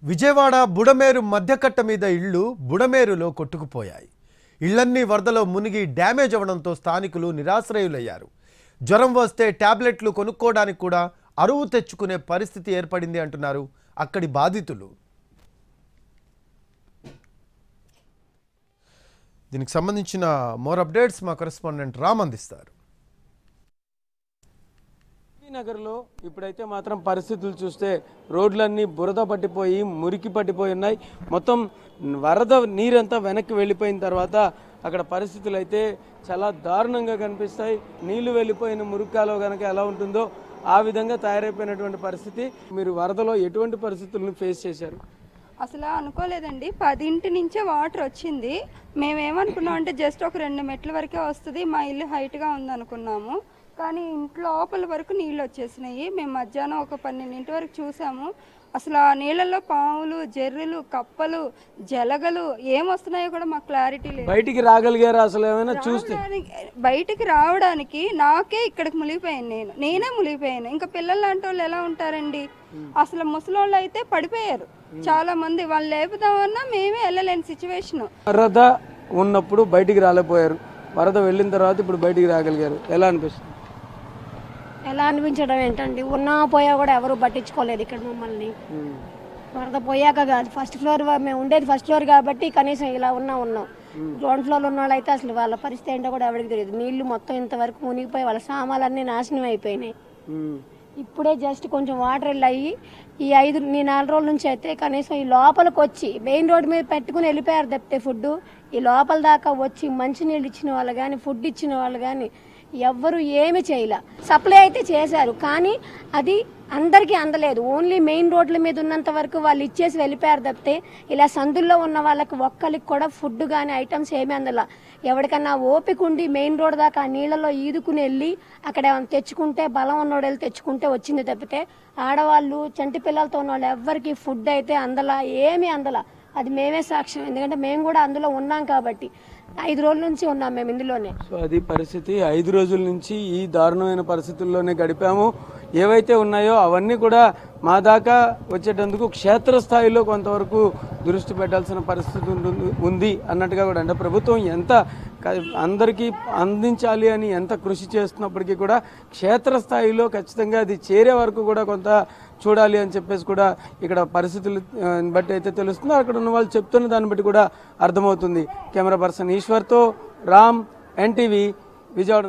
విజయవాడ బుడమేరు మధ్యకట్ట మీద ఇళ్లు బుడమేరులో కొట్టుకుపోయాయి. ఇళ్లన్నీ వరదలో మునిగి డ్యామేజ్ అవడంతో స్థానికులు నిరాశ్రయులయ్యారు. జ్వరం వస్తే టాబ్లెట్లు కొనుక్కోవడానికి కూడా అరువు తెచ్చుకునే పరిస్థితి ఏర్పడింది అంటున్నారు అక్కడి బాధితులు. దీనికి సంబంధించిన మోర్ అప్డేట్స్ మా కరెస్పాండెంట్ రామ్ అందిస్తారు. నగర్లో ఇప్పుడైతే మాత్రం పరిస్థితులు చూస్తే రోడ్లన్నీ బురద పట్టిపోయి మురికి పట్టిపోయి ఉన్నాయి. మొత్తం వరద నీరంతా వెనక్కి వెళ్ళిపోయిన తర్వాత అక్కడ పరిస్థితులు అయితే చాలా దారుణంగా కనిపిస్తాయి. నీళ్లు వెళ్ళిపోయిన మురికాలో కనుక ఎలా ఉంటుందో ఆ విధంగా తయారైపోయినటువంటి పరిస్థితి. మీరు వరదలో ఎటువంటి పరిస్థితులను ఫేస్ చేశారు? అసలు అనుకోలేదండి. 10 నుంచే వాటర్ వచ్చింది. మేమేమనుకున్నాం అంటే జస్ట్ ఒక 2 మెట్ల వరకే వస్తుంది, మా ఇల్లు హైట్గా ఉందనుకున్నాము. కానీ ఇంట్లో లోపల వరకు నీళ్ళు వచ్చేసినాయి. మేము మధ్యాహ్నం ఒక 12 వరకు చూసాము. అసలు ఆ నీళ్ళల్లో పాములు, జర్రులు, కప్పలు, జలగలు ఏమొస్తున్నాయో కూడా మాకు క్లారిటీ లేదు. బయటికి రాగలిగారా అసలు ఏమైనా చూస్తే? బయటికి రావడానికి నాకే ఇక్కడికి మునిగిపోయాను. నేనే మునిగిపోయాను. ఇంకా పిల్లలు లాంటి వాళ్ళు ఎలా ఉంటారండి? అసలు ముసలోళ్ళు అయితే పడిపోయారు చాలా మంది. వాళ్ళు లేపుదామన్నా మేమే వెళ్ళలేని సిచ్యువేషన్. వరద ఉన్నప్పుడు బయటికి రాలేకపోయారు, వరద వెళ్ళిన తర్వాత ఇప్పుడు బయటికి రాగలిగారు. ఎలా అనిపిస్తుంది? ఎలా అనిపించడం ఏంటండి, ఉన్నా పోయా కూడా ఎవరు పట్టించుకోలేదు ఇక్కడ మమ్మల్ని. వరద పోయాక కాదు, ఫస్ట్ ఫ్లోర్, మేము ఉండేది ఫస్ట్ ఫ్లోర్ కాబట్టి కనీసం ఇలా ఉన్నాం. గ్రౌండ్ ఫ్లోర్ ఉన్న వాళ్ళు అయితే అసలు వాళ్ళ పరిస్థితి ఏంటో కూడా ఎవరికి తెలియదు. నీళ్లు మొత్తం ఇంతవరకు మునిగిపోయి వాళ్ళ సామాన్లన్నీ నాశనం అయిపోయినాయి. ఇప్పుడే జస్ట్ కొంచెం వాటర్ వెళ్ళి ఈ 4 రోజుల నుంచి అయితే కనీసం ఈ లోపలికి వచ్చి మెయిన్ రోడ్డు మీద పెట్టుకుని వెళ్ళిపోయారు తప్పితే ఫుడ్ ఈ లోపల దాకా వచ్చి మంచినీళ్ళు ఇచ్చిన వాళ్ళు కానీ ఫుడ్ ఇచ్చిన వాళ్ళు కానీ ఎవ్వరు ఏమి చేయలే. సప్లై అయితే చేశారు కానీ అది అందరికీ అందలేదు. ఓన్లీ మెయిన్ రోడ్ల మీద ఉన్నంత వరకు వాళ్ళు ఇచ్చేసి వెళ్ళిపోయారు తప్పితే ఇలా సందుల్లో ఉన్న వాళ్ళకి ఒక్కరికి కూడా ఫుడ్ కానీ ఐటమ్స్ ఏమీ అందలా. ఎవరికన్నా ఓపిక ఉండి మెయిన్ రోడ్ దాకా ఆ నీళ్ళలో ఈదుకుని వెళ్ళి అక్కడ ఏమైనా తెచ్చుకుంటే బలం ఉన్నోడు వెళ్ళి తెచ్చుకుంటే వచ్చింది తప్పితే ఆడవాళ్ళు చంటి పిల్లలతో ఉన్న వాళ్ళు ఎవ్వరికి ఫుడ్ అయితే అందలా, ఏమీ అందలా. అది మేమే సాక్ష్యం, ఎందుకంటే మేము కూడా అందులో ఉన్నాం కాబట్టి. 5 రోజుల నుంచి ఉన్నాం మేము ఇందులోనే. సో అది పరిస్థితి. 5 రోజుల నుంచి ఈ దారుణమైన పరిస్థితుల్లోనే గడిపాము. ఏవైతే ఉన్నాయో అవన్నీ కూడా మా దాకా వచ్చేటందుకు క్షేత్రస్థాయిలో కొంతవరకు దృష్టి పెట్టాల్సిన పరిస్థితి ఉంది అన్నట్టుగా కూడా. అంటే ప్రభుత్వం ఎంత అందరికీ అందించాలి అని ఎంత కృషి చేస్తున్నప్పటికీ కూడా క్షేత్రస్థాయిలో ఖచ్చితంగా అది చేరే వరకు కూడా కొంత చూడాలి అని చెప్పేసి కూడా ఇక్కడ పరిస్థితులు బట్టి అయితే తెలుస్తుంది. అక్కడ ఉన్న వాళ్ళు చెప్తున్న దాన్ని బట్టి కూడా అర్థమవుతుంది. కెమెరా పర్సన్ ఈశ్వర్తో రామ్, ఎన్టీవీ, విజయవాడ.